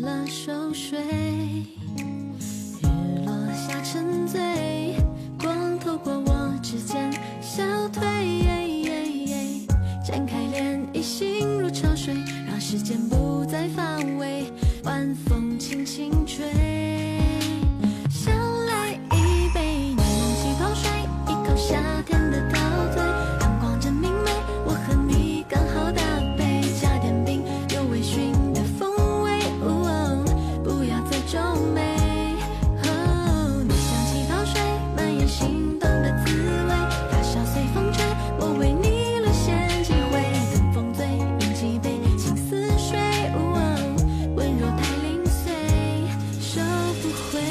了熟睡，日落下沉醉，光透过我指尖消退，展开涟漪，心如潮水，让时间不再乏味，晚风轻轻吹。想来一杯暖气泡水，一口夏天的陶醉，阳光真明媚，我和你刚好搭配，加点冰，有微醺的风味，不要再皱眉。你像气泡水，蔓延心动的滋味，发梢随风吹，我为你沦陷几回，等风醉，饮几杯，情似水，温柔太零碎，收不回。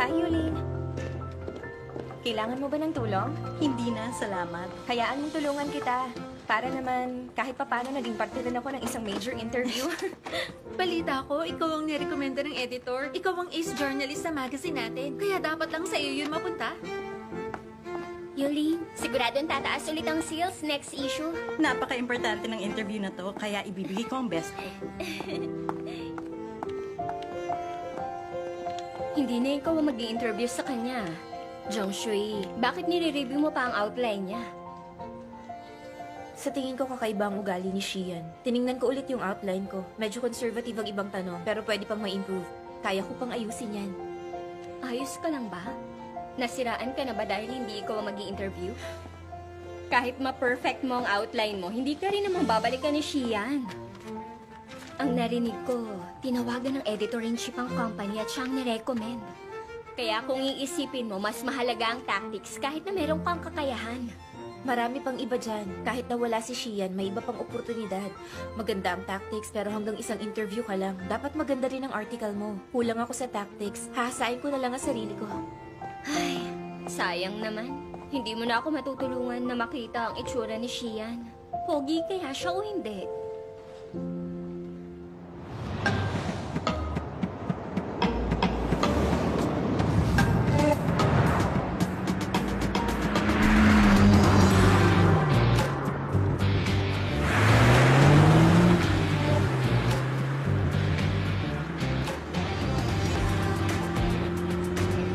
Hi, Yulin. Kailangan mo ba ng tulong? Hindi na, salamat. Hayaan mong tulungan kita. Para naman kahit papano naging parte rin ako ng isang major interview. Balita ko, ikaw ang nirekomenda ng editor. Ikaw ang ace journalist sa magazine natin. Kaya dapat lang sa iyo yun mapunta. Yulin, siguradong tataas ulit ang sales next issue. Napaka-importante ng interview na to, kaya ibibigay ko ang best ko. Hindi na ikaw ang mag-i-interview sa kanya. Jongshui, bakit nire-review mo pa ang outline niya? Sa tingin ko kakaiba ang ugali ni Shian. Tiningnan ko ulit yung outline ko. Medyo conservative ang ibang tanong, pero pwede pang ma-improve. Kaya ko pang ayusin yan. Ayos ka lang ba? Nasiraan ka na ba dahil hindi ikaw ang mag-i-interview? Kahit ma-perfect mo ang outline mo, hindi ka rin naman babalikan ni Shian. Ang narinig ko, tinawagan ng editor-in-chief ang company at siyang nirecommend. Kaya kung iisipin mo, mas mahalaga ang tactics kahit na meron pang kakayahan. Marami pang iba dyan. Kahit na wala si Shian, may iba pang oportunidad. Maganda ang tactics pero hanggang isang interview ka lang. Dapat maganda rin ang article mo. Kulang ako sa tactics. Hahasain ko na lang ang sarili ko. Ay, sayang naman. Hindi mo na ako matutulungan na makita ang itsura ni Shian. Pogi kaya siya o hindi?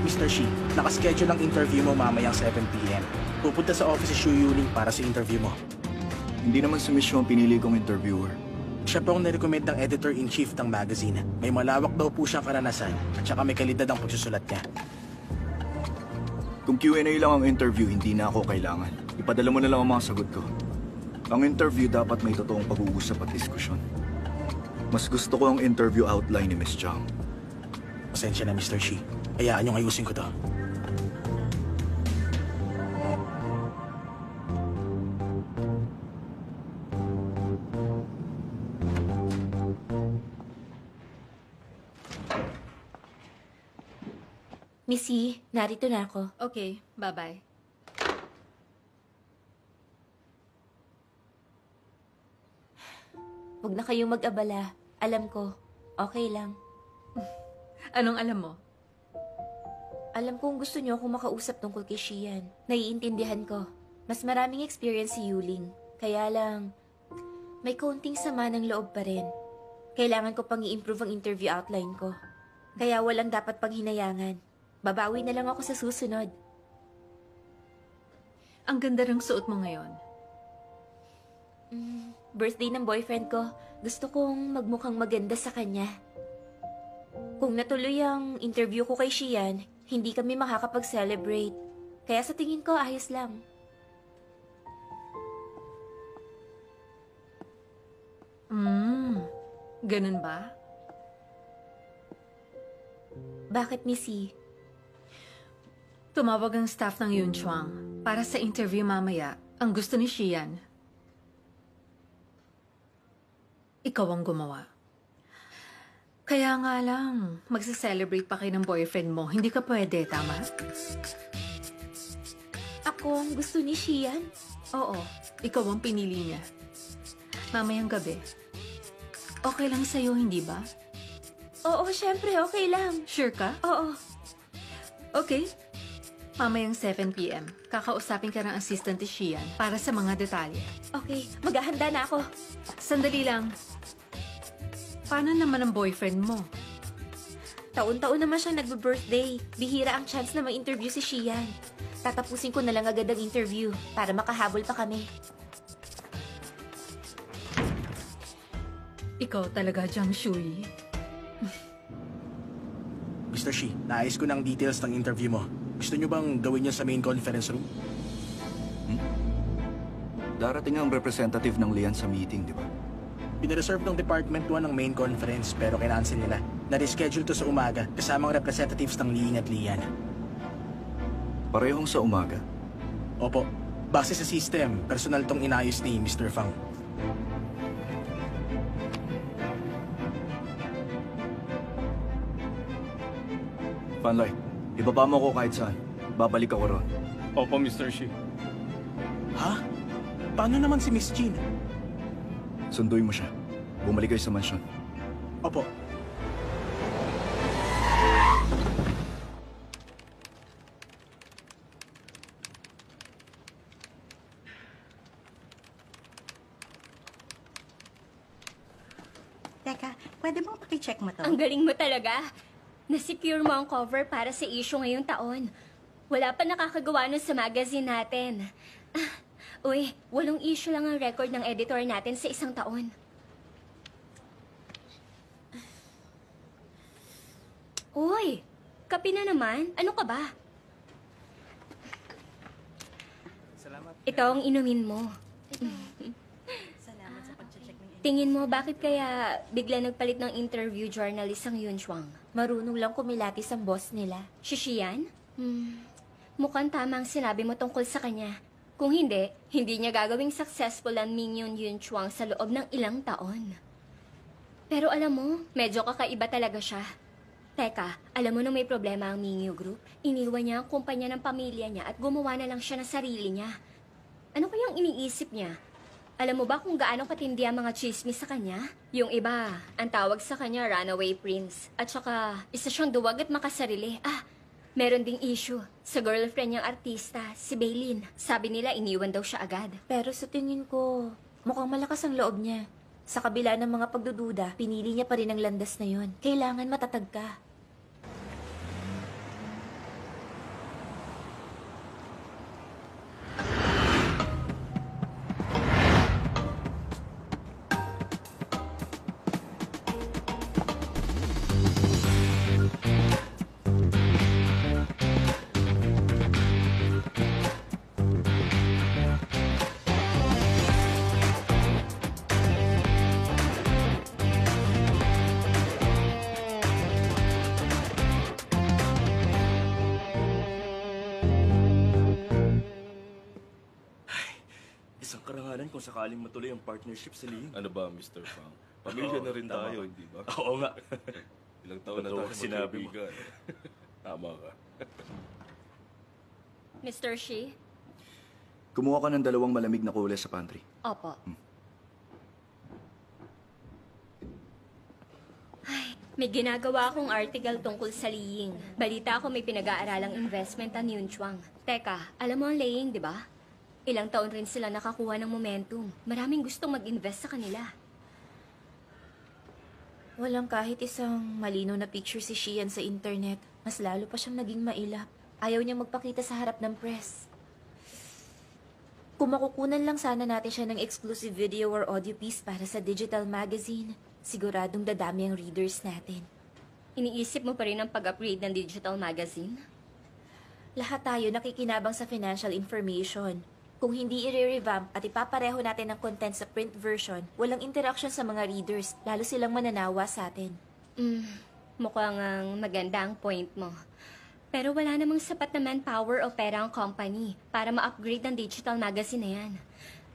Mr. Shi, nakaschedule ang interview mo mamayang 7 p.m. Pupunta sa office si Shu Yuling para sa interview mo. Hindi naman si Miss Shu ang pinili kong interviewer. Siya po ang nirecommend ng editor-in-chief ng magazine. May malawak daw po siyang karanasan at saka may kalidad ang pagsusulat niya. Kung Q&A lang ang interview, hindi na ako kailangan. Ipadala mo na lang ang mga sagot ko. Ang interview dapat may totoong pag-uusap at diskusyon. Mas gusto ko ang interview outline ni Miss Chang. Pasensya na, Mr. Shi. Hayaan niyong ayusin ko to. Missy, narito na ako. Okay, bye-bye. Huwag na kayong mag-abala. Alam ko, okay lang. Anong alam mo? Alam kong gusto niyo akong makausap tungkol kay Shian. Naiintindihan ko. Mas maraming experience si Yuling. Kaya lang, may konting sama ng loob pa rin. Kailangan ko pang i-improve ang interview outline ko. Kaya walang dapat pang hinayangan. Babawi na lang ako sa susunod. Ang ganda ng suot mo ngayon. Birthday ng boyfriend ko. Gusto kong magmukhang maganda sa kanya. Kung natuloy ang interview ko kay Shian, hindi kami makakapag-celebrate. Kaya sa tingin ko, ayos lang. Ganun ba? Bakit, Missy? Tumawag ang staff ng Yunchuang para sa interview mamaya. Ang gusto ni Shian. Ikaw ang gumawa. Kaya nga lang, magsa-celebrate pa kayo ng boyfriend mo. Hindi ka pwede, tama? Ako ang gusto ni Shian. Oo, ikaw ang pinili niya. Mamayang gabi. Okay lang sa'yo, hindi ba? Oo, syempre, okay lang. Sure ka? Oo. Okay. Mamayang 7 p.m. Kakausapin ka ng assistant ni Shian para sa mga detalye. Okay, maghahanda na ako. Sandali lang. Paano naman ang boyfriend mo? Taon-taon naman siya nagbe-birthday. Bihira ang chance na ma-interview si Shian. Tatapusin ko na lang agad ang interview para makahabol pa kami. Ikaw talaga, Jiang Shui. Mr. Shi, naayos ko ng details ng interview mo. Gusto nyo bang gawin yan sa main conference room? Darating ang representative ng Lian sa meeting, di ba? Pinareserve ng Department 1 ng main conference pero kinancel nila. Na-reschedule to sa umaga kasama ang representatives ng Ling at Lian. Parehong sa umaga. Opo, base sa system, personal tong inayos ni Mr. Fang. Fanlay, ibaba mo ko kahit saan. Babalik ako ron. Opo, Mr. Shi. Ha? Paano naman si Miss Jean? Sunduin mo siya. Bumalik kayo sa mansyon. Opo. Teka, pwede bang pakicheck mo to? Ang galing mo talaga. Nasecure mo ang cover para sa issue ngayong taon. Wala pa nakakagawa nun sa magazine natin. Uy, 8 issue lang ang record ng editor natin sa isang taon. Uy, kape na naman. Ano ka ba? Ito ang inumin mo. Salamat sa pag-check ng Tingin mo, bakit kaya bigla nagpalit ng interview journalist ang Yun Chuang? Marunong lang kumilatis ang boss nila. Shishiyan? Mukhang tama ang sinabi mo tungkol sa kanya. Kung hindi, hindi niya gagawing successful ang Mingyon Yun Chuang sa loob ng ilang taon. Pero alam mo, medyo kakaiba talaga siya. Teka, alam mo nung may problema ang Mingyu Group, iniwan niya ang kumpanya ng pamilya niya at gumawa na lang siya ng sarili niya. Ano kayang iniisip niya? Alam mo ba kung gaano katindi ang mga chismis sa kanya? Yung iba, ang tawag sa kanya runaway prince. At saka, isa siyang duwag at makasarili. Meron ding issue. Sa girlfriend niyang artista, si Bailin. Sabi nila iniwan daw siya agad. Pero sa tingin ko, mukhang malakas ang loob niya. Sa kabila ng mga pagdududa, pinili niya pa rin ang landas na yon. Kailangan matatag ka. Isang karangalan kung sakaling matuloy ang partnership sa Ling. Ano ba, Mr. Fang? Pamilya na rin tama tayo, ka. hindi ba? Oo nga. Ilang taon na Totoo tayo sinabi mo. magkaibigan. Tama ka. Mr. Shi? Kumuha ka ng 2 malamig na kule sa pantry. Opo. Ay, may ginagawa akong article tungkol sa Liying. Balita ko may pinag-aaralang investment ang Yun Chuang. Teka, alam mo ang Liying, di ba? Ilang taon rin sila nakakuha ng momentum. Maraming gustong mag-invest sa kanila. Walang kahit isang malinaw na picture si Shian sa internet. Mas lalo pa siyang naging mailap. Ayaw niyang magpakita sa harap ng press. Kung makukunan lang sana natin siya ng exclusive video or audio piece para sa digital magazine, siguradong dadami ang readers natin. Iniisip mo pa rin ang pag-upgrade ng digital magazine? Lahat tayo nakikinabang sa financial information. Kung hindi i-revamp at ipapareho natin ang content sa print version, walang interaction sa mga readers, lalo silang mananawa sa atin. Mukhang ang maganda ang point mo. Pero wala namang sapat na manpower o pera ang company para ma-upgrade ang digital magazine na yan.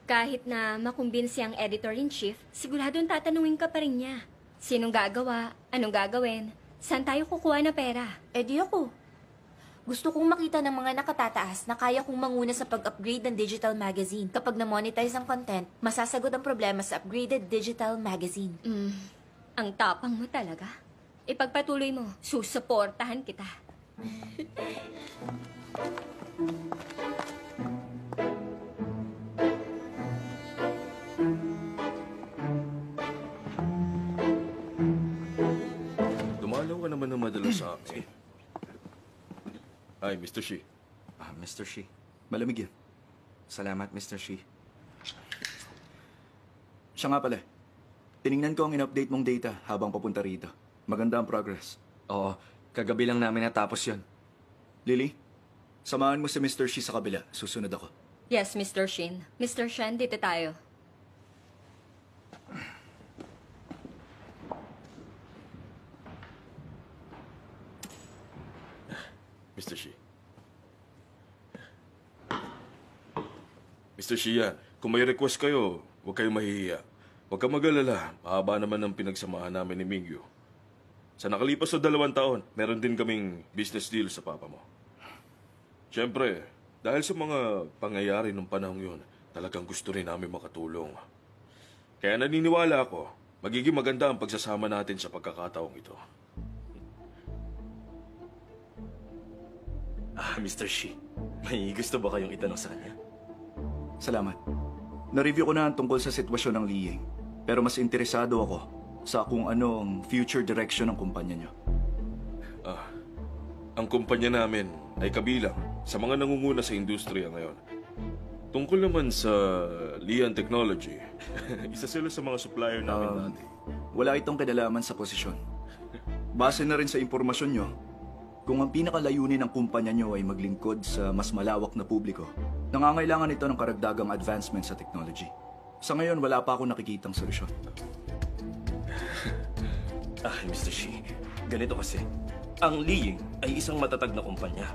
Kahit na makumbinsi ang editor-in-chief, siguradong tatanungin ka pa rin niya. Sinong gagawa? Anong gagawin? Saan tayo kukuha na pera? Eh di ako. Gusto kong makita ng mga nakatataas na kaya kong manguna sa pag-upgrade ng digital magazine. Kapag na-monetize ang content, masasagot ang problema sa upgraded digital magazine. Ang tapang mo talaga. Ipagpatuloy mo. Susuportahan kita. Dumalaw ka naman ng madalas sa akin. Hi, Mr. Shi. Mr. Shi. Malamig yan. Salamat, Mr. Shi. Siya nga pala. Tiningnan ko ang in-update mong data habang papunta rito. Maganda ang progress. Oo, kagabi lang namin natapos yon. Lily, samahan mo si Mr. Shi sa kabila. Susunod ako. Yes, Mr. Shin. Mr. Shen, dito tayo. Mr. Shi. Mr. Shi yan, kung may request kayo, huwag kayong mahihiya. Huwag kang mag-alala, mahaba naman ang pinagsamahan namin ni Mingyu. Sa nakalipas na 2 taon, meron din kaming business deal sa papa mo. Siyempre, dahil sa mga pangyayari ng panahong yun, talagang gusto rin namin makatulong. Kaya naniniwala ako, magiging maganda ang pagsasama natin sa pagkakataong ito. Mr. Shi, may gusto ba kayong itanong sa kanya? Salamat. Na-review ko na ang tungkol sa sitwasyon ng Liying. Pero mas interesado ako sa kung ano ang future direction ng kumpanya niyo. Ang kumpanya namin ay kabilang sa mga nangunguna sa industriya ngayon. Tungkol naman sa Lian Technology, isa sila sa mga supplier namin dati. Wala itong kinalaman sa posisyon. Base na rin sa impormasyon nyo, kung ang pinakalayunin ng kumpanya nyo ay maglingkod sa mas malawak na publiko, nangangailangan ito ng karagdagang advancement sa technology. Sa ngayon, wala pa akong nakikitang solusyon. Mr. Shi, ganito kasi. Ang Liying ay isang matatag na kumpanya.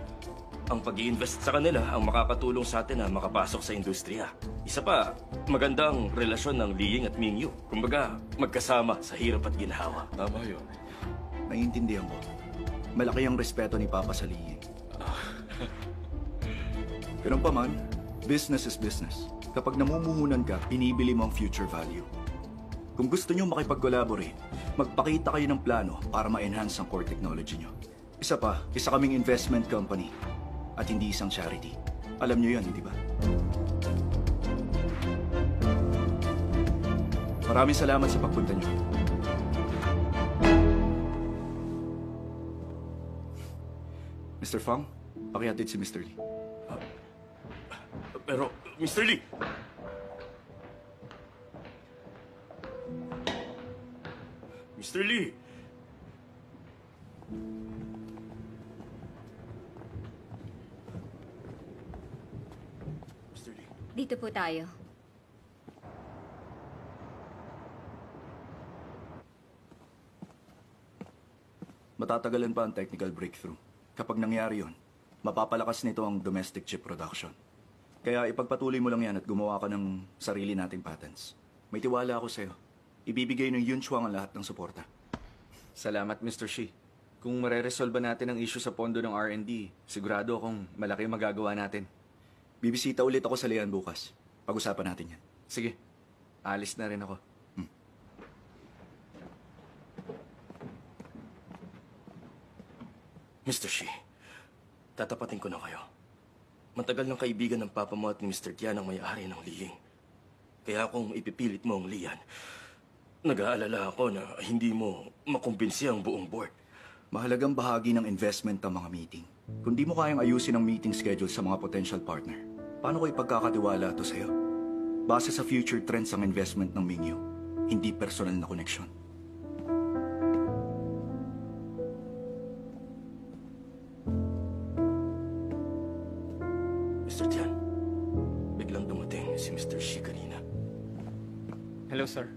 Ang pag-i-invest sa kanila ang makakatulong sa atin na makapasok sa industriya. Isa pa, magandang relasyon ng Liying at Mingyu. Kumbaga, magkasama sa hirap at ginhawa. Tama yun. Naiintindihan ko. Malaki ang respeto ni Papa sa Liying. Ganun pa man, business is business. Kapag namumuhunan ka, binibili mo ang future value. Kung gusto nyo makipag-collaborate, magpakita kayo ng plano para ma-enhance ang core technology nyo. Isa pa, isa kaming investment company at hindi isang charity. Alam nyo yan, di ba? Maraming salamat sa pagpunta nyo. Mr. Fang, pakihatid si Mr. Lee. Pero, Mr. Lee! Mr. Lee! Mr. Lee. Dito po tayo. Matatagalan pa ang technical breakthrough. Kapag nangyari yon, mapapalakas nito ang domestic chip production. Kaya ipagpatuloy mo lang yan at gumawa ka ng sarili nating patents. May tiwala ako sa'yo. Ibibigay ng Yunchuang ang lahat ng suporta. Salamat, Mr. Shi. Kung mareresolba natin ang issue sa pondo ng R&D, sigurado akong malaki ang magagawa natin. Bibisita ulit ako sa Lian bukas. Pag-usapan natin yan. Sige, alis na rin ako. Mr. Shi, tatapatin ko na kayo. Matagal ng kaibigan ng papa mo at ni Mr. Tian ang may-ari ng Liying. Kaya kung ipipilit mo ang Lian, nag-aalala ako na hindi mo makumbinsi ang buong board. Mahalagang bahagi ng investment ang mga meeting. Kung di mo kayang ayusin ang meeting schedule sa mga potential partner, paano ko ipagkakatiwala ito sa'yo? Base sa future trends ang investment ng Mingyu, hindi personal na koneksyon. Mr. Tian, biglang dumating si Mr. Shi kanina. Hello, sir.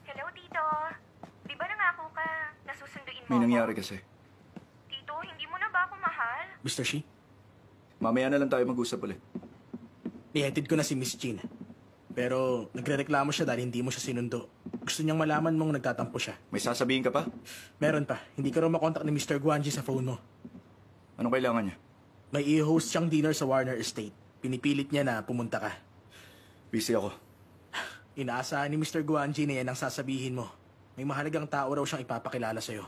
Hello, Tito. Di ba nangako ka na susunduin mo May ako? nangyari kasi. Tito, hindi mo na ba ako mahal? Mr. Shi? Mamaya na lang tayo mag-usap ulit. Nihatid ko na si Miss Jean. Pero nagrereklamo siya dahil hindi mo siya sinundo. Gusto niyang malaman mong nagtatampo siya. May sasabihin ka pa? Meron pa. Hindi ka raw makontak ni Mr. Guanji sa phone mo. Anong kailangan niya? May i-host siyang dinner sa Warner Estate. Pinipilit niya na pumunta ka. Busy ako. Inaasahan ni Mr. Guanji na yan ang sasabihin mo. May mahalagang tao raw siyang ipapakilala sa'yo.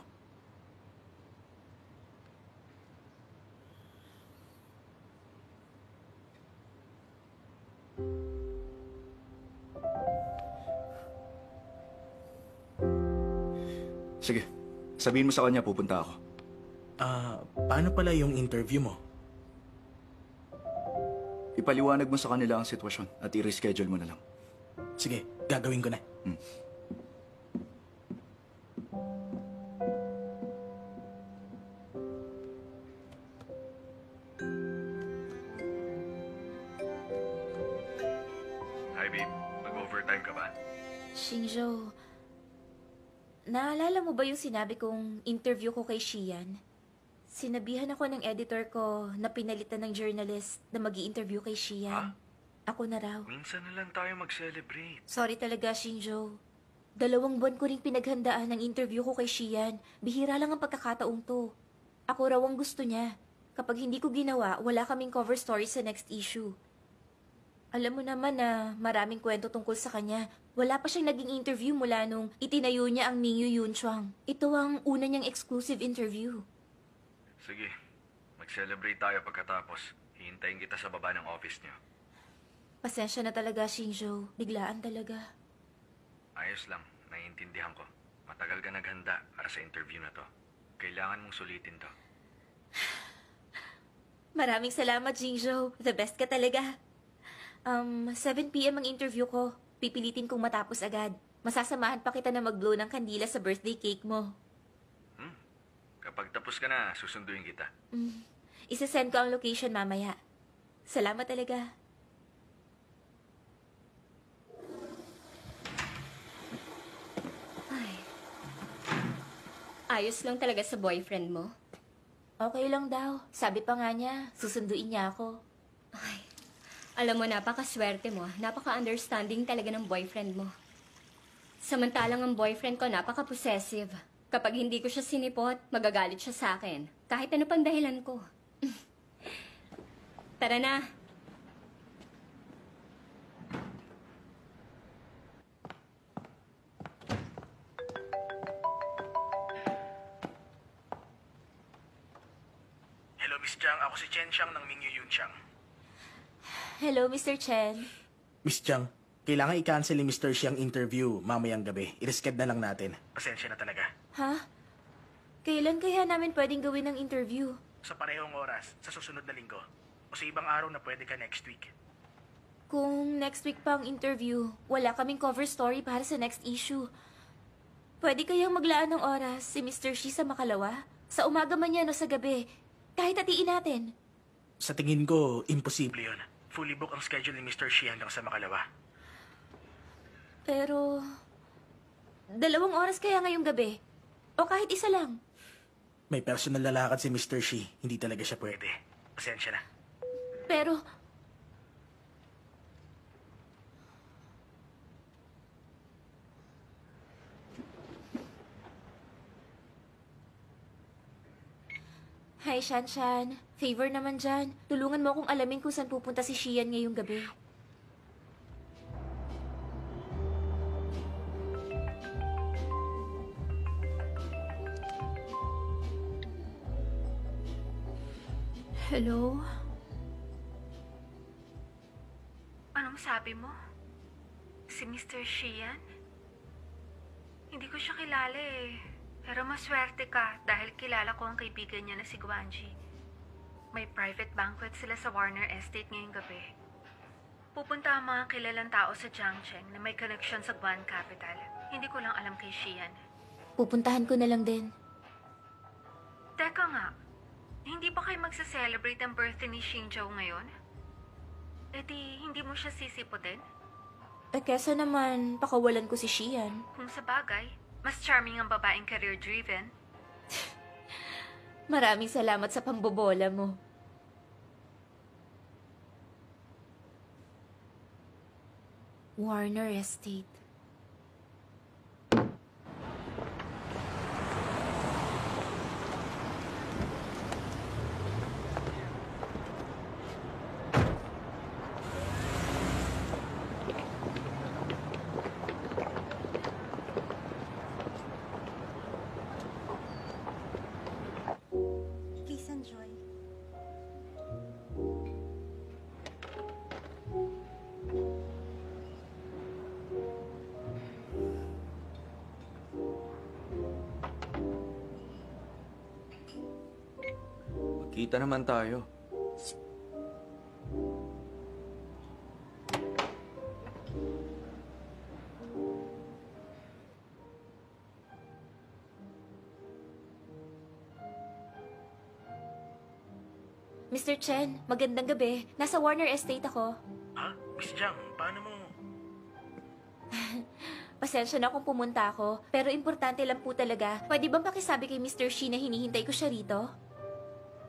Sige, sabihin mo sa kanya pupunta ako. Paano pala yung interview mo? Ipaliwanag mo sa kanila ang sitwasyon at i-reschedule mo na lang. Sige, gagawin ko na. Hi, babe. Mag-overtime ka ba? Xingzhou, naalala mo ba yung sinabi kong interview ko kay Xian? Sinabihan ako ng editor ko na pinalitan ng journalist na mag-i-interview kay Xian. Ako na raw. Minsan na lang tayo mag-celebrate. Sorry talaga, Xingzhou. 2 buwan ko ring pinaghandaan ng interview ko kay Xian. Bihira lang ang pagkakataong to. Ako raw ang gusto niya. Kapag hindi ko ginawa, wala kaming cover story sa next issue. Alam mo naman na maraming kwento tungkol sa kanya. Wala pa siyang naging interview mula nung itinayo niya ang Mingyu Yunchuang. Ito ang una niyang exclusive interview. Sige, mag-celebrate tayo pagkatapos. Hihintayin kita sa baba ng office niyo. Pasensya na talaga, Xingzhou. Biglaan talaga. Ayos lang, naiintindihan ko. Matagal ka naghanda para sa interview na to. Kailangan mong sulitin to. Maraming salamat, Xingzhou. The best ka talaga. 7 p.m. ang interview ko. Pipilitin kong matapos agad. Masasamahan pa kita na mag-blow ng kandila sa birthday cake mo. Kapag tapos ka na, susunduin kita. Isasend ko ang location mamaya. Salamat talaga. Ayos lang talaga sa boyfriend mo. Okay lang daw. Sabi pa nga niya, susunduin niya ako. Alam mo, napakaswerte mo. Napaka-understanding talaga ng boyfriend mo. Samantalang ang boyfriend ko napaka-possessive. Kapag hindi ko siya sinipot, magagalit siya sa akin. Kahit ano pang dahilan ko. Tara na. Hello, Miss Jiang. Ako si Chen Xiang ng Mingyu Yunchuang. Hello, Mr. Chen. Miss Jiang, kailangan i-cancel ni Mr. Xi ang interview mamayang gabi. I-reschedule na lang natin. Pasensya na talaga. Ha? Kailan kaya namin pwedeng gawin ang interview? Sa parehong oras, sa susunod na linggo. O sa ibang araw na pwede ka next week. Kung next week pa ang interview, wala kaming cover story para sa next issue. Pwede kayang maglaan ng oras si Mr. Shi sa Makalawa? Sa umaga man yan o sa gabi. Kahit hatiin natin. Sa tingin ko, imposible yun. Fully book ang schedule ni Mr. Shi hanggang sa Makalawa. Pero, 2 oras kaya ngayong gabi? O kahit isa lang? May personal na lakad si Mr. Shi. Hindi talaga siya pwede. Pasensya na. Pero, Hi, Shanshan. Favor naman dyan. Tulungan mo akong alamin kung saan pupunta si Xian ngayong gabi. Hello? Anong sabi mo? Si Mr. Xian? Hindi ko siya kilala eh. Pero maswerte ka dahil kilala ko ang kaibigan niya na si Guanji. May private banquet sila sa Warner Estate ngayong gabi. Pupunta ang mga kilalang tao sa Jiangcheng na may connection sa Guan Capital. Hindi ko lang alam kay Xian. Pupuntahan ko na lang din. Teka nga, hindi ba kayo magsa-celebrate ang birthday ni Xingzhou ngayon? E di, hindi mo siya sisiputin? Kesa naman, pakawalan ko si Xian. Kung sa bagay, mas charming ang babaeng career-driven. Maraming salamat sa pambobola mo. Warner Estate. Please enjoy. Magkita naman tayo. Mr. Chen, magandang gabi. Nasa Warner Estate ako. Ha? Miss Jiang, paano mo? Pasensya na kung pumunta ako, pero importante lang po talaga. Pwede bang pakisabi kay Mr. Shi na hinihintay ko siya rito?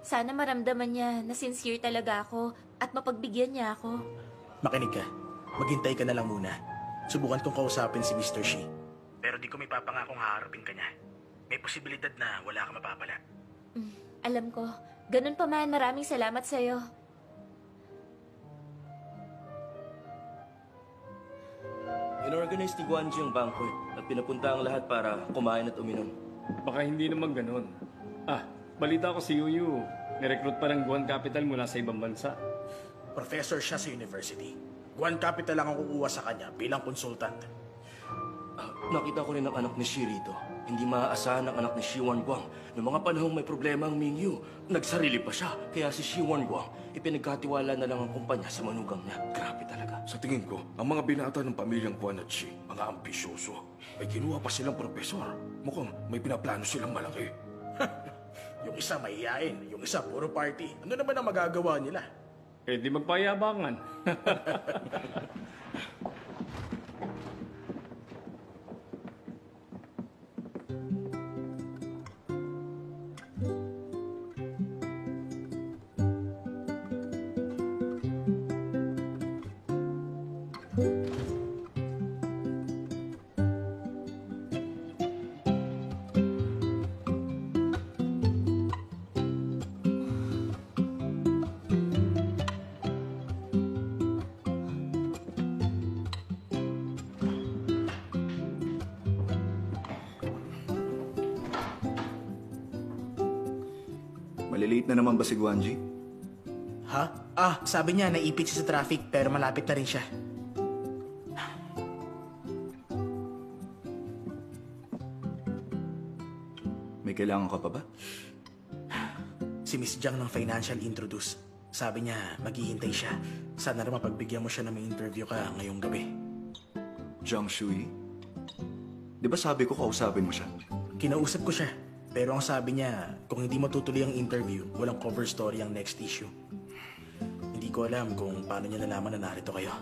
Sana maramdaman niya na sincere talaga ako at mapagbigyan niya ako. Makinig ka. Maghintay ka na lang muna. Subukan kong kausapin si Mr. Shi. Pero di ko may papangakong haharapin ka niya. May posibilidad na wala ka mapapala. Alam ko. Ganun pa man, maraming salamat sa'yo. Inorganize ni Guanji ang banquet at pinapunta ang lahat para kumain at uminom. Baka hindi naman ganun. Balita ko si Yuyu. Nirecruit pa ng Guan Capital mula sa ibang bansa. Professor siya sa university. Guan Capital lang ang kukuha sa kanya bilang consultant. Nakita ko rin ang anak ni Shi rito. Hindi maaasahan ang anak ni Shi Wanguang. Noong mga panahong may problema ang Mingyu, nagsarili pa siya. Kaya si Shi Wanguang, ipinagkatiwala na lang ang kumpanya sa manugang niya. Grabe talaga. Sa tingin ko, ang mga binata ng pamilyang Guan at Shi, mga ambisyoso. May kinuha pa silang profesor. Mukhang may pinaplano silang malaki. Yung isa mahihain, yung isa puro party. Ano naman ang magagawa nila? Eh di magpayabangan. Malilate na naman ba si Guanji? Ha? Sabi niya naipit siya sa traffic pero malapit na rin siya. May kailangan ka pa ba? Si Miss Jiang ng Financial Introduce. Sabi niya maghihintay siya. Sana rin mapagbigyan mo siya na may interview ka ngayong gabi. Jiang Shui? Di ba sabi ko kausapin mo siya? Kinausap ko siya. Pero ang sabi niya, kung hindi matutuloy ang interview, walang cover story ang next issue. Hindi ko alam kung paano niya nalaman na narito kayo.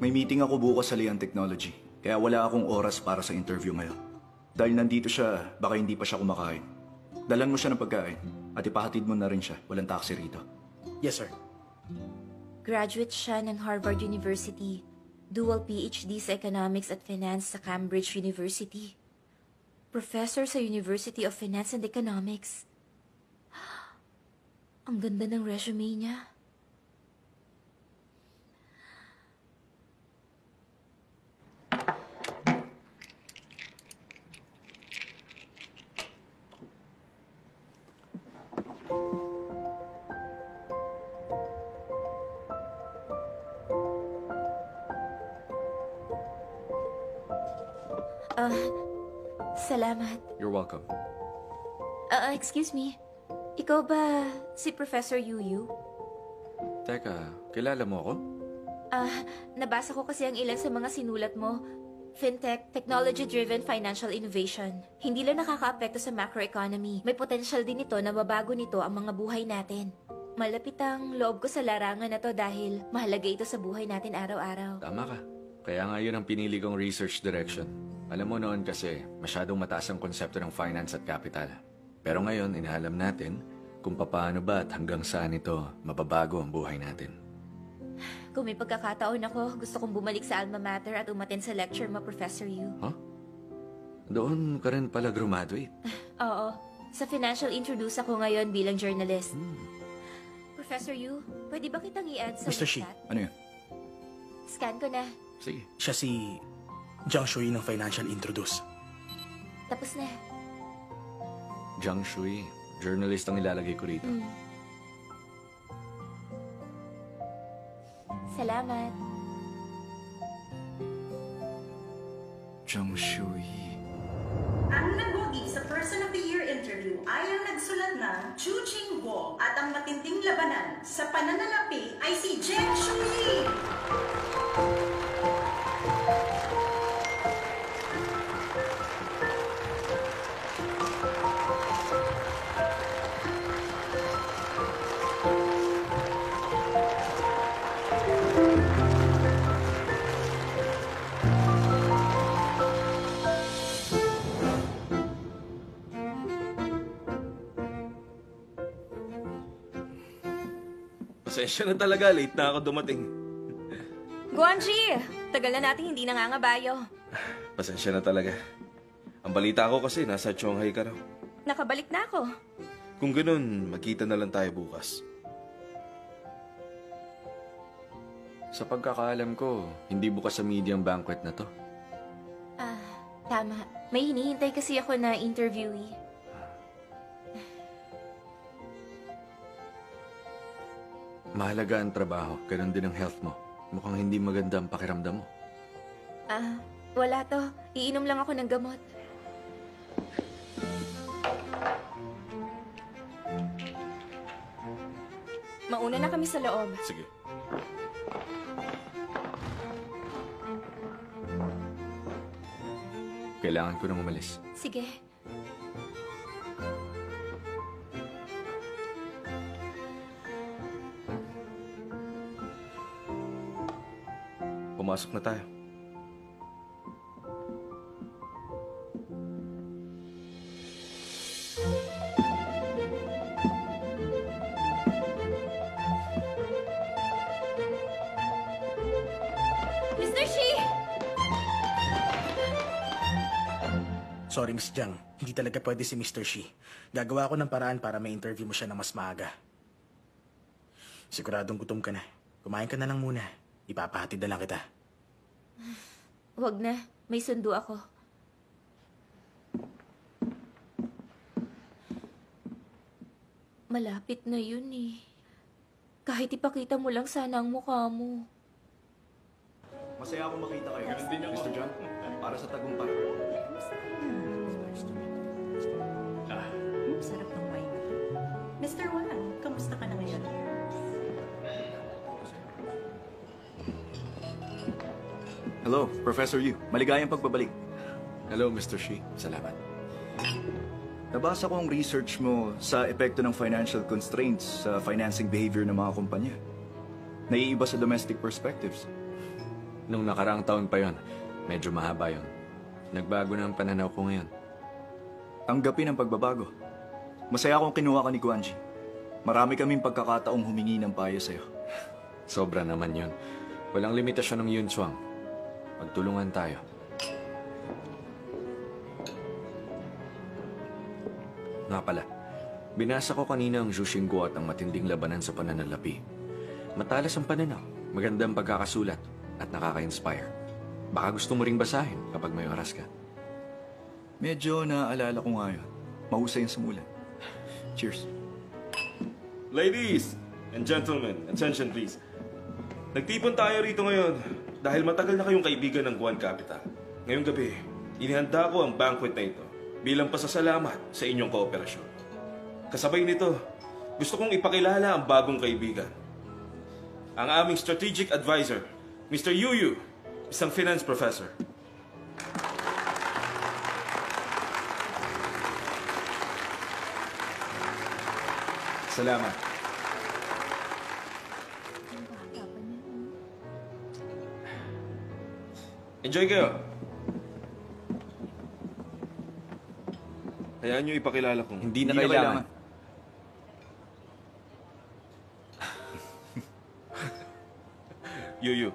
May meeting ako bukas sa Lian Technology. Kaya wala akong oras para sa interview ngayon. Dahil nandito siya, baka hindi pa siya kumakain. Dalan mo siya ng pagkain at ipahatid mo na rin siya. Walang taxi rito. Yes, sir. Graduate siya ng Harvard University. Dual PhD sa Economics at Finance sa Cambridge University. Professor sa University of Finance and Economics. Ang ganda ng resume niya. Salamat. You're welcome. Excuse me. Ikaw ba si Professor Yuyu? Teka, kilala mo ako? Nabasa ko kasi ang ilan sa mga sinulat mo. Fintech, technology-driven financial innovation. Hindi lang nakakaapekto sa macroeconomy. May potential din ito na mabago nito ang mga buhay natin. Malapit ang loob ko sa larangan na to dahil mahalaga ito sa buhay natin araw-araw. Tama ka. Kaya nga yun ang pinili kong research direction. Alam mo noon kasi, masyadong mataas ang konsepto ng finance at capital. Pero ngayon, inaalam natin kung paano ba at hanggang saan ito mababago ang buhay natin. Kung may pagkakataon ako, gusto kong bumalik sa alma mater at umaten sa lecture mo, Professor Yu. Huh? Doon ka rin pala graduate. Oo. Sa Financial Introduce ako ngayon bilang journalist. Professor Yu, pwede ba kitang i-add sa Mr. Shi. WhatsApp? Ano yun? Scan ko na. Sige. Siya si Jiang Shui ng Financial Introduce. Tapos na. Jiang Shui. Journalist ang ilalagay ko rito. Salamat. Jiang Shui. Ang nagwagi sa Person of the Year interview ay ang nagsulat ng Chu Ching Guo at ang matinding labanan sa pananalapi ay si Jiang Shui! Pasensya na talaga, late na ako dumating. Guanji! Tagal na natin hindi nangangabayo. Pasensya na talaga. Ang balita ko kasi, nasa Shanghai ka raw. Nakabalik na ako. Kung ganun, magkita na lang tayo bukas. Sa pagkakaalam ko, hindi bukas sa media ang banquet na to. Tama. May hinihintay kasi ako na interviewee. Mahalaga ang trabaho, ganun din ang health mo. Mukhang hindi maganda ang pakiramdam mo. Wala to. Iinom lang ako ng gamot. Mauna na kami sa loob. Sige. Kailangan ko nang umalis. Sige. Pumasok na tayo. Mr. Shi! Sorry, Miss Jiang. Hindi talaga pwede si Mr. Shi. Gagawa ko ng paraan para may interview mo siya na mas maaga. Siguradong gutom ka na. Kumain ka na lang muna. Ipapahatid na lang kita. Wag na. May sundo ako. Malapit na yun eh. Kahit ipakita mo lang sana ang mukha mo. Masaya akong makita kayo. Mr. John, para sa tagumpay. Sarap ng wine. Mr. Wang, kamusta ka na ngayon? Hello, Professor Yu. Maligayang pagbabalik. Hello, Mr. Shi. Salamat. Nabasa ko ang research mo sa epekto ng financial constraints sa financing behavior ng mga kumpanya. Naiiba sa domestic perspectives. Nung nakaraang taon pa yon, medyo mahaba yon. Nagbago na ang pananaw ko ngayon. Tanggapin ang pagbabago. Masaya akong kinuha ka ni Guanji. Marami kaming pagkakataong humingi ng payo sa'yo. Sobra naman yon. Walang limitasyon ng Yun Chuang. Pagtulungan tayo. Nga pala, binasa ko kanina ang Zhu Xingguo at ang matinding labanan sa pananalapi. Matalas ang pananaw, magandang pagkakasulat, at nakaka-inspire. Baka gusto mo ring basahin kapag may oras ka. Medyo naaalala ko nga yun. Mahusay yung sumulat. Cheers. Ladies and gentlemen, attention please. Nagtipon tayo rito ngayon dahil matagal na kayong kaibigan ng Guan Capital. Ngayong gabi, inihanda ko ang banquet na ito bilang pasasalamat sa inyong kooperasyon. Kasabay nito, gusto kong ipakilala ang bagong kaibigan. Ang aming strategic advisor, Mr. Yu Yu, isang finance professor. Salamat. Enjoy kayo. Hayaan nyo ipakilala kong... Hindi na kailangan. Yuyu,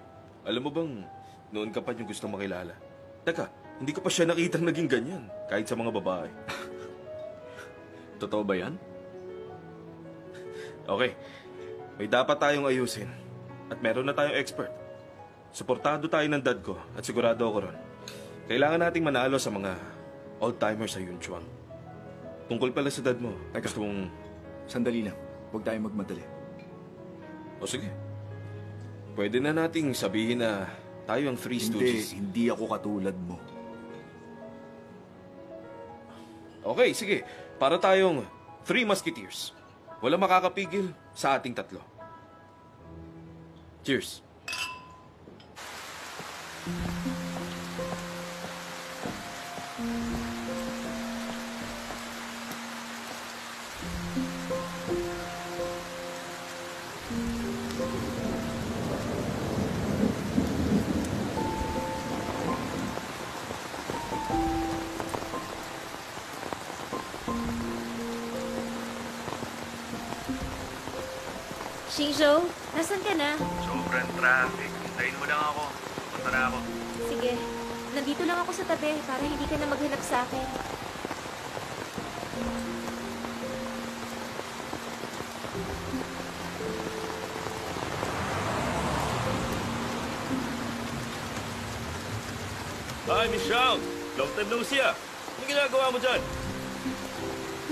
alam mo bang noon ka pa niyong gustong makilala? Teka, hindi ko pa siya nakitang naging ganyan, kahit sa mga babae. Totoo ba yan? Okay, may dapat tayong ayusin. At meron na tayong expert. Suportado tayo ng dad ko at sigurado ako ron. Kailangan nating manalo sa mga old-timers sa Yunchuang. Tungkol pala sa dad mo, gusto mong... Sandali lang. Huwag tayong magmadali. O sige. Pwede na nating sabihin na tayo ang Three Stooges. Hindi ako katulad mo. Okay, sige. Para tayong Three Musketeers. Walang makakapigil sa ating tatlo. Cheers. Shinjo, nasan ka na? Sobrang traffic. Hintayin mo lang ako. Punta na ako. Sige, nandito lang ako sa tabi para hindi ka na maghanap sa akin. Hi, Miss Zhang! Long time no see ah! Anong ginagawa mo dyan?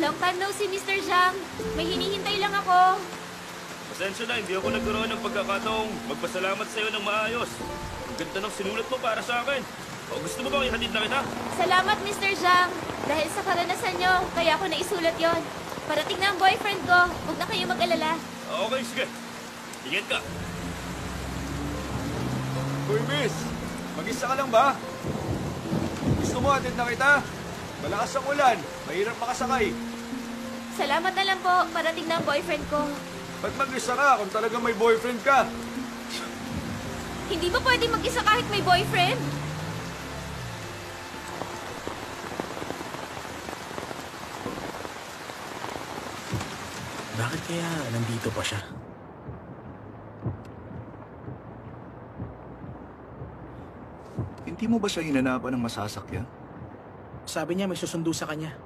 Long time no see, Mr. Zhang. May hinihintay lang ako. Pasensya na, hindi ako nagkaroon ng pagkakataong magpasalamat sa'yo ng maayos. Ang ganda ng sinulat mo para sa akin. O gusto mo ba ihatid na kita? Salamat, Mr. Zhang. Dahil sa karanasan nyo, kaya ako naisulat yon. Parating na ang boyfriend ko. Huwag na kayo mag-alala. Okay, sige. Ingat ka. Uy, miss! Mag-isa ka lang ba? Gusto mo atid na kita? Malakas ang ulan. Mahirap makasakay. Salamat na lang po. Parating na ang boyfriend ko. Ba't mag-isa ka kung talagang may boyfriend ka? Hindi ba pwede mag-isa kahit may boyfriend? Bakit kaya nandito pa siya? Hindi mo ba siya hinanapan ng masasakyan? Sabi niya may susundo sa kanya.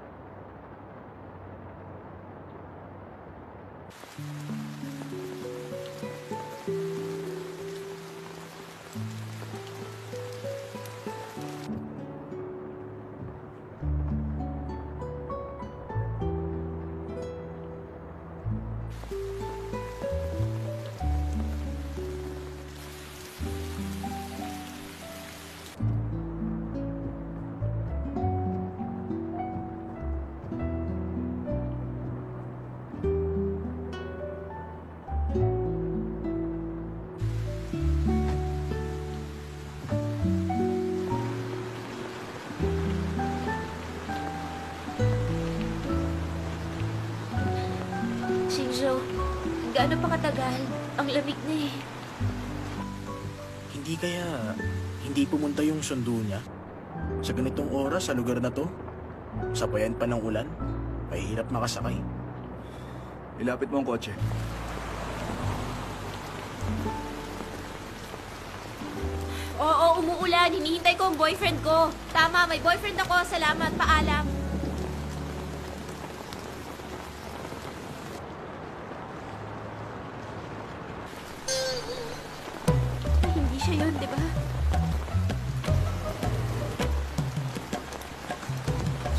Shinjo, gaano pa katagal? Ang lamig na eh. Hindi kaya hindi pumunta yung sundo niya? Sa ganitong oras sa lugar na to? Sabayan pa ng ulan? Mahirap makasakay. Ilapit mo ang kotse. Oo, umuulan. Hinihintay ko ang boyfriend ko. Tama, may boyfriend ako. Salamat, paalam. Hindi siya yun, di ba?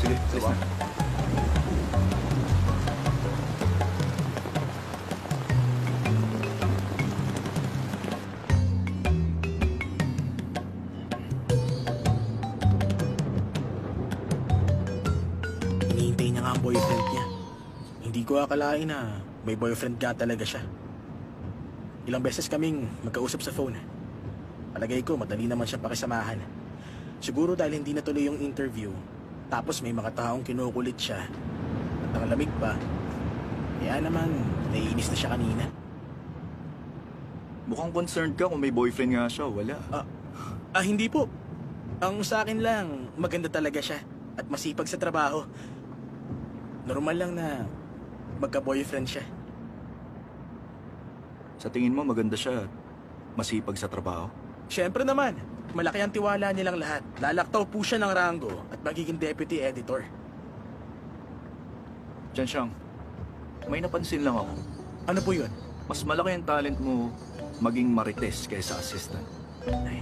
Sige, alis na. Hinihintay niya nga ang boyfriend niya. Hindi ko akalain na may boyfriend ka talaga siya. Ilang beses kaming magkausap sa phone. Palagay ko, madali naman siya pakisamahan. Siguro dahil hindi natuloy yung interview, tapos may mga taong kinukulit siya, at ang lamig pa, kaya naman, naiinis na siya kanina. Mukhang concerned ka kung may boyfriend nga siya. Wala. Hindi po. Ang sa akin lang, maganda talaga siya at masipag sa trabaho. Normal lang na magka-boyfriend siya. Sa tingin mo, maganda siya. Masipag sa trabaho? Siyempre naman, malaki ang tiwala nilang lahat. Lalaktaw po siya ng rango at magiging deputy editor. Jianxiang, may napansin lang ako. Ano po yun? Mas malaki ang talent mo maging marites kaysa assistant. Ay.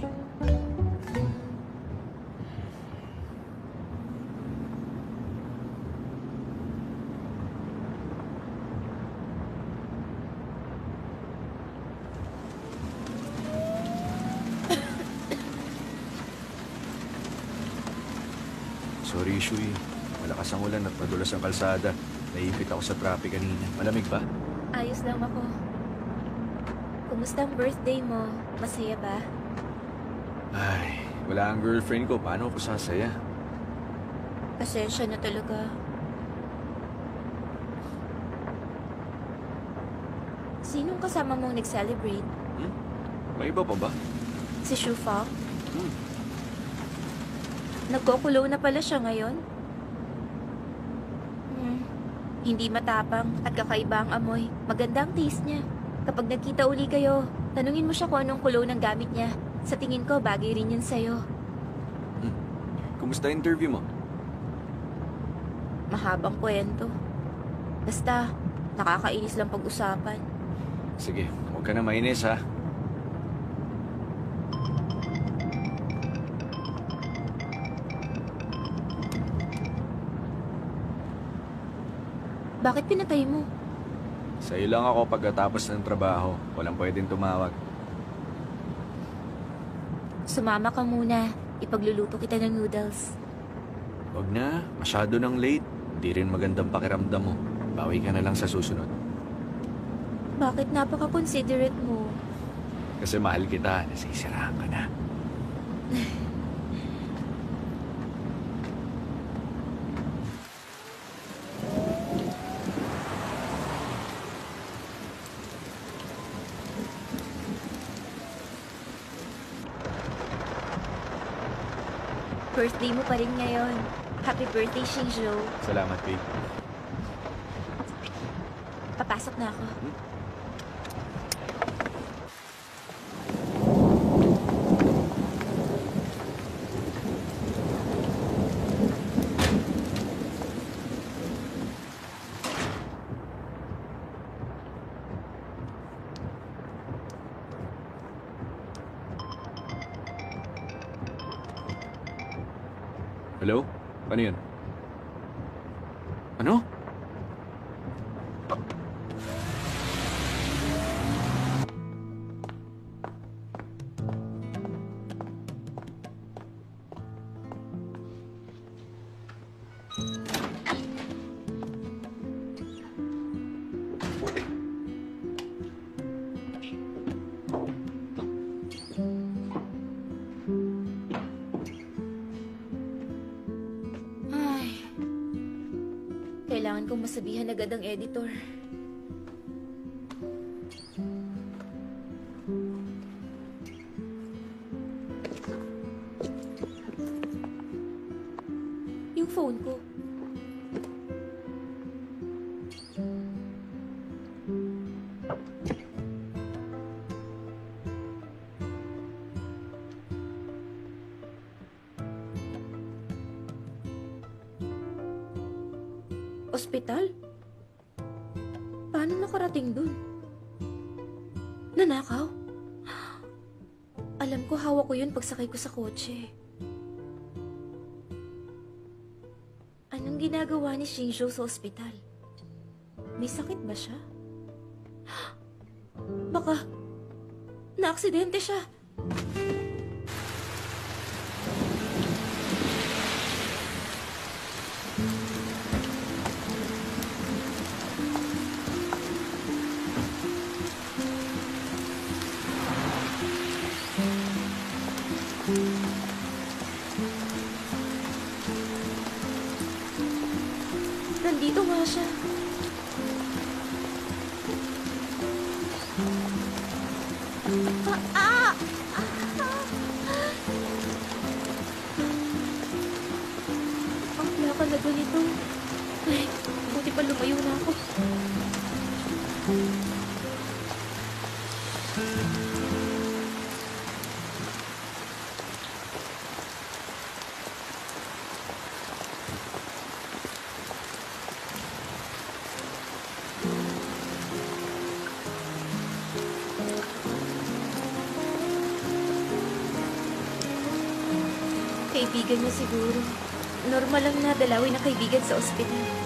Sorry, Shui. Malakas ang ulan at madulas ang kalsada. Naipit ako sa traffic kanina. Malamig ba? Ayos lang ako. Kumusta ang birthday mo? Masaya ba? Ay, wala ang girlfriend ko. Paano ako sasaya? Pasensya na talaga. Sinong kasama mong nag-celebrate? May iba pa ba? Si Shufa? Nagkukulo na pala siya ngayon? Hindi matapang at kakaiba ang amoy. Maganda ang taste niya. Kapag nagkita uli kayo, tanungin mo siya kung anong kulo ng gamit niya. Sa tingin ko, bagay rin yun sa'yo. Kumusta interview mo? Mahabang kwento. Basta, nakakainis lang pag-usapan. Sige, huwag ka na mainis ha. Bakit pinatay mo? Sa'yo lang ako pagkatapos ng trabaho. Walang pwedeng tumawag. Sumama ka muna. Ipagluluto kita ng noodles. Huwag na. Masyado nang late. Hindi rin magandang pakiramdam mo. Bawi ka na lang sa susunod. Bakit napaka-considerate mo? Kasi mahal kita. Nasisiraan ka na. Birthday mo pa rin ngayon. Happy birthday, Shinjo. Salamat, babe. Papasok na ako. Hello? Ano yun? Ano? Kailangan kong masabihan agad ang editor. Yung phone ko. Ospital? Paano nakarating dun? Nanakaw? Alam ko hawak ko yun pagsakay ko sa kotse. Anong ginagawa ni Shinjo sa ospital? May sakit ba siya? Baka naaksidente siya. Nandito nga siya. Akla ka na ganito. Ay, buti pa lumayo na ako. Kaibigan niya siguro. Normal lang na dalawin na kaibigan sa ospital.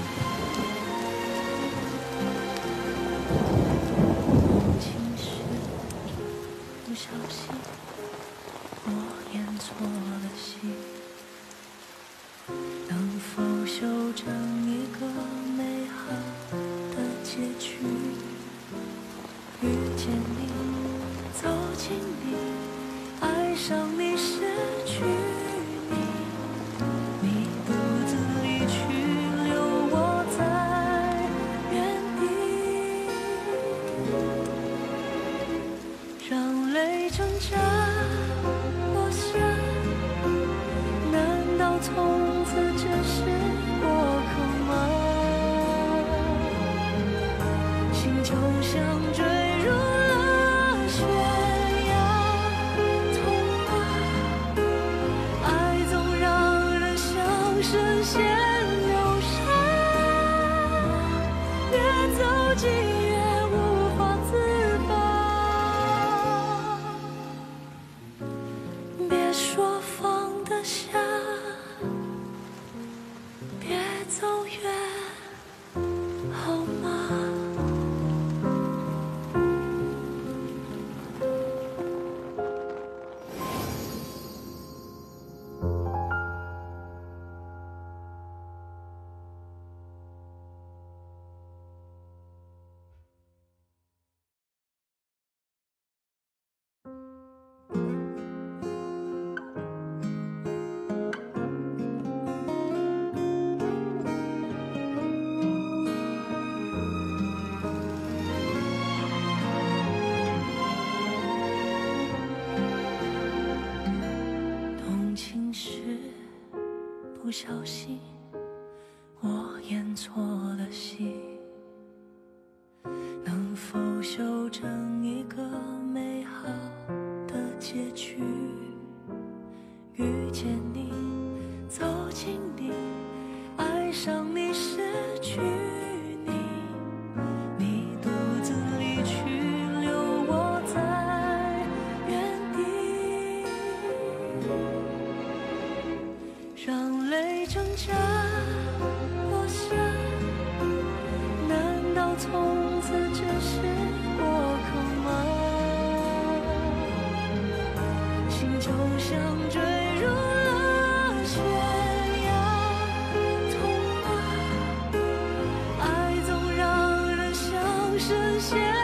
深陷